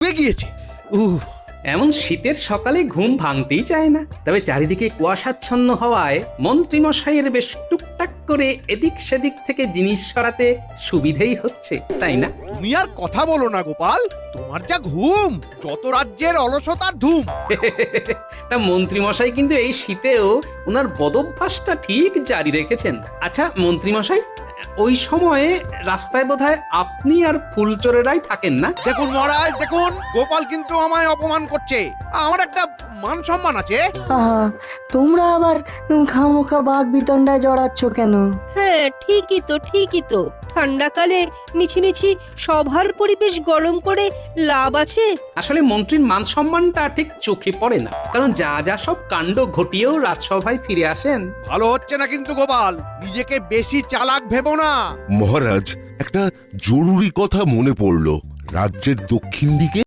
পুড়ে গিয়েছে। এমন শীতের সকালে ঘুম ভাঙতেই চায় না। তবে চারিদিকে কুয়াশাচ্ছন্ন হওয়ায় মন্ত্রীমশাইয়ের বেশ টুকটাক করে এদিক সেদিক থেকে জিনিস সরাতে সুবিধেই হচ্ছে, তাই না? তুমি আর কথা বলো না গোপাল, তোমার যা ঘুম, যত রাজ্যের অলসতার ধুম। তা মন্ত্রীমশাই কিন্তু এই শীতেও ওনার বদভ্যাসটা ঠিক জারি রেখেছেন। আচ্ছা মন্ত্রীমশাই, ওই সময়ে রাস্তায় বোধহয় আপনি আর ফুলচোরেরাই থাকেন না? দেখুন মহারাজ, দেখুন গোপাল কিন্তু আমায় অপমান করছে। আমার একটা মান সম্মান আছে। আহা, তোমরা আবার খামোখা বাঘ বিতণ্ডায় জড়াচ্ছ কেন? হ্যাঁ ঠিকই তো ঠান্ডাকালে মিছিমিছি সভার পরিবেশ গরম করে লাভ আছে? আসলে মন্ত্রীর মান সম্মানটা ঠিক চোখে পড়ে না, কারণ যা যা সব কাণ্ড ঘটিয়েও রাজসভায় ফিরে আসেন। ভালো হচ্ছে না কিন্তু গোপাল, নিজেকে বেশি চালাক ভেবো না। মহারাজ, একটা জরুরি কথা মনে পড়ল। রাজ্যের দক্ষিণ দিকে